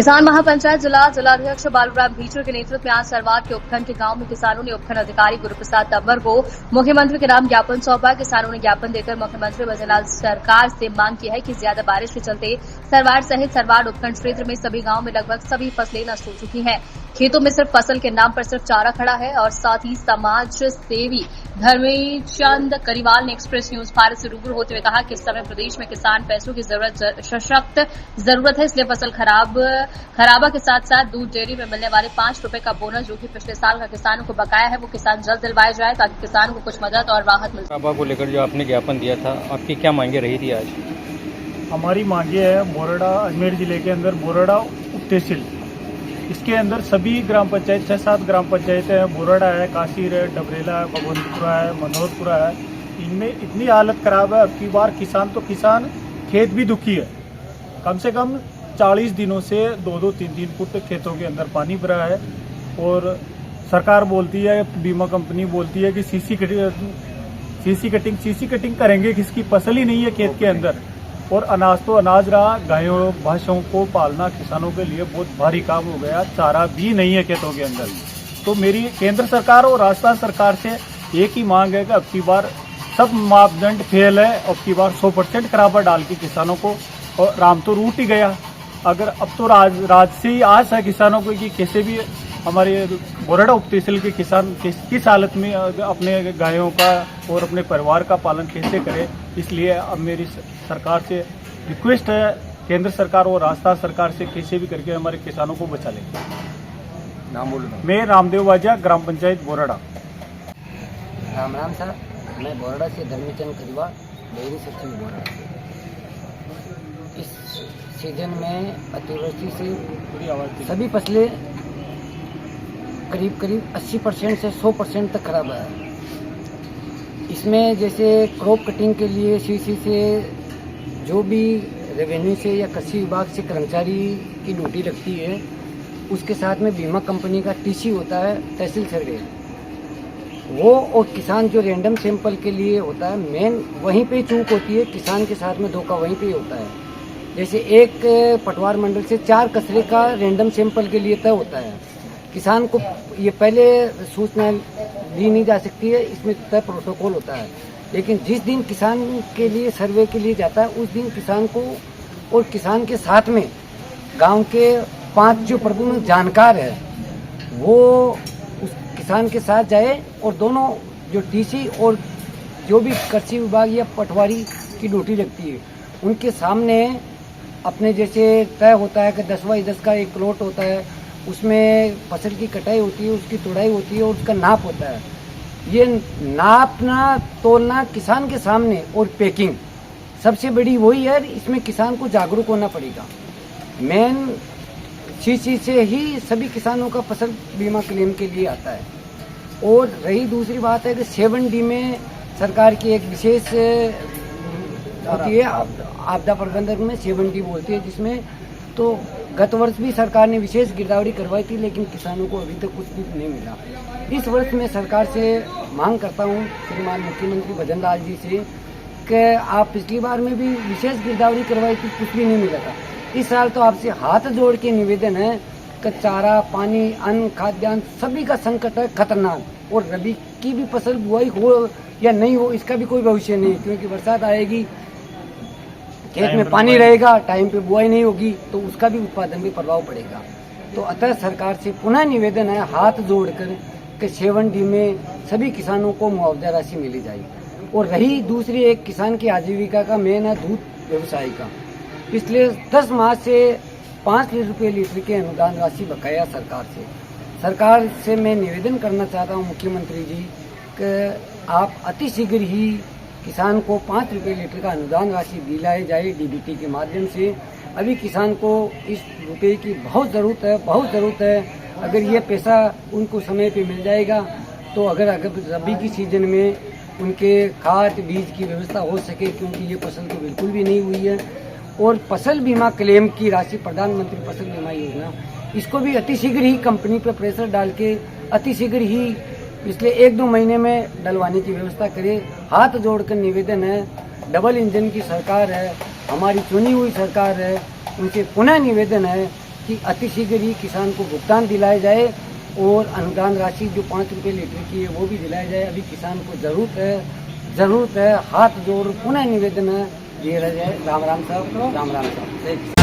किसान महापंचायत जिलाध्यक्ष बालूराम भीचर के नेतृत्व में आज सरवार के उपखंड के गांव में किसानों ने उपखंड अधिकारी गुरुप्रसाद तंवर को मुख्यमंत्री के नाम ज्ञापन सौंपा। किसानों ने ज्ञापन देकर मुख्यमंत्री भजनलाल सरकार से मांग की है कि ज्यादा बारिश के चलते सरवार सहित सरवार उपखंड क्षेत्र में सभी गांव में लगभग सभी फसलें नष्ट हो चुकी हैं। खेतों में सिर्फ फसल के नाम पर सिर्फ चारा खड़ा है। और साथ ही समाज सेवी धर्मेचंद करीवाल ने एक्सप्रेस न्यूज भारत से रूबरू होते हुए कहा कि इस समय प्रदेश में किसान पैसों की सशक्त जरूरत है, इसलिए फसल खराबा के साथ साथ दूध डेयरी में मिलने वाले 5 रुपए का बोनस जो कि पिछले साल का किसानों को बकाया है वो किसान जल्द दिलवाया जाए ताकि किसानों को कुछ मदद और राहत मिल खराबा को लेकर जो आपने ज्ञापन दिया था, आपकी क्या मांगे रही थी? आज हमारी मांगे है बोराड़ा अजमेर जिले के अंदर बोराड़ा उप तहसील, इसके अंदर सभी ग्राम पंचायत 6-7 ग्राम पंचायतें हैं। बोराड़ा है, काशीर है, डबरेला है, भगवंतपुरा है, मनोहरपुरा है। इनमें इतनी हालत खराब है अब की बार किसान खेत भी दुखी है। कम से कम 40 दिनों से 2-2, 3-3 फुट खेतों के अंदर पानी भरा है। और सरकार बोलती है, बीमा कंपनी बोलती है कि सीसी कटिंग करेंगे, किसकी फसल ही नहीं है खेत के अंदर। और अनाज तो अनाज रहा, गायों भैंसों को पालना किसानों के लिए बहुत भारी काम हो गया। चारा भी नहीं है खेतों के अंदर। तो मेरी केंद्र सरकार और राजस्थान सरकार से एक ही मांग है कि अब की बार सब मापदंड फेल है। अब की बार 100% खराबा डाल के किसानों को, और राम तो रूट ही गया। अगर अब तो राज से ही आस है किसानों को कि कैसे भी हमारे बोराड़ा उप तहसील के किसान किस हालत में अपने गायों का और अपने परिवार का पालन कैसे करे। इसलिए अब मेरी सरकार से रिक्वेस्ट है, केंद्र सरकार और राजस्थान सरकार से कैसे भी करके हमारे किसानों को बचा लें। नाम बोलूँ? मैं रामदेव वाजा, ग्राम पंचायत बोराड़ा। राम सर, मैं बोराड़ा से धर्मेचंद करीवाल, डेयरी सेक्शन बोराड़ा। इस सीजन में अतिवृष्टि से सभी फसलें करीब 80% से 100% तक खराब है। इसमें जैसे क्रॉप कटिंग के लिए सीसी से जो भी रेवेन्यू से या कृषि विभाग से कर्मचारी की ड्यूटी लगती है, उसके साथ में बीमा कंपनी का टीसी होता है, तहसील सर्वे वो, और किसान जो रैंडम सैंपल के लिए होता है, मेन वहीं पे चूक होती है। किसान के साथ में धोखा वहीं पे होता है। जैसे एक पटवार मंडल से 4 कचरे का रैंडम सैंपल के लिए तय होता है। किसान को ये पहले सूचना दी नहीं जा सकती है, इसमें तय प्रोटोकॉल होता है। लेकिन जिस दिन किसान के लिए सर्वे के लिए जाता है उस दिन किसान को और किसान के साथ में गांव के 5 जो प्रमुख जानकार है वो उस किसान के साथ जाए, और दोनों जो टीसी और जो भी कृषि विभाग या पटवारी की ड्यूटी लगती है उनके सामने अपने जैसे तय होता है कि 10x10 का एक प्लॉट होता है, उसमें फसल की कटाई होती है, उसकी तोड़ाई होती है और उसका नाप होता है। ये नापना तोलना किसान के सामने, और पैकिंग सबसे बड़ी वही है। इसमें किसान को जागरूक होना पड़ेगा। मेन सीसी से ही सभी किसानों का फसल बीमा क्लेम के लिए आता है। और रही दूसरी बात है कि 7D में सरकार की एक विशेष होती है, आपदा प्रबंधन में 7D बोलती है, जिसमें तो गत वर्ष भी सरकार ने विशेष गिरदावरी करवाई थी, लेकिन किसानों को अभी तक कुछ भी नहीं मिला। इस वर्ष मैं सरकार से मांग करता हूं श्रीमान मुख्यमंत्री भजनलाल जी से कि आप पिछली बार में भी विशेष गिरदावरी करवाई थी, कुछ भी नहीं मिला था। इस साल तो आपसे हाथ जोड़ के निवेदन है कि चारा, पानी, अन्न, खाद्यान्न सभी का संकट है खतरनाक। और रबी की भी फसल बुआई हो या नहीं हो इसका भी कोई भविष्य नहीं, क्योंकि बरसात आएगी, खेत में पानी रहेगा, टाइम पे बुआई नहीं होगी तो उसका भी उत्पादन भी प्रभाव पड़ेगा। तो अतः सरकार से पुनः निवेदन है हाथ जोड़कर कि 7D में सभी किसानों को मुआवजा राशि मिली जाए। और रही दूसरी एक किसान की आजीविका का मेन है दूध व्यवसाय का। पिछले 10 माह से 5 रुपये लीटर के अनुदान राशि बकाया सरकार से मैं निवेदन करना चाहता हूँ मुख्यमंत्री जी कि आप अतिशीघ्र ही किसान को 5 रुपये लीटर का अनुदान राशि दिलाई जाए डीबीटी के माध्यम से। अभी किसान को इस रुपये की बहुत ज़रूरत है। अगर ये पैसा उनको समय पे मिल जाएगा तो अगर रबी की सीजन में उनके खाद बीज की व्यवस्था हो सके, क्योंकि ये फसल तो बिल्कुल भी नहीं हुई है। और फसल बीमा क्लेम की राशि, प्रधानमंत्री फसल बीमा योजना, इसको भी अतिशीघ्र ही कंपनी पर प्रेशर डाल के अतिशीघ्र ही पिछले 1-2 महीने में डलवाने की व्यवस्था करे। हाथ जोड़कर निवेदन है, डबल इंजन की सरकार है, हमारी चुनी हुई सरकार है, उनसे पुनः निवेदन है कि अतिशीघ्र ही किसान को भुगतान दिलाया जाए और अनुदान राशि जो 5 रुपये लीटर की है वो भी दिलाया जाए। अभी किसान को जरूरत है, हाथ जोड़ पुनः निवेदन दिया जाए। राम राम साहब, राम राम साहब।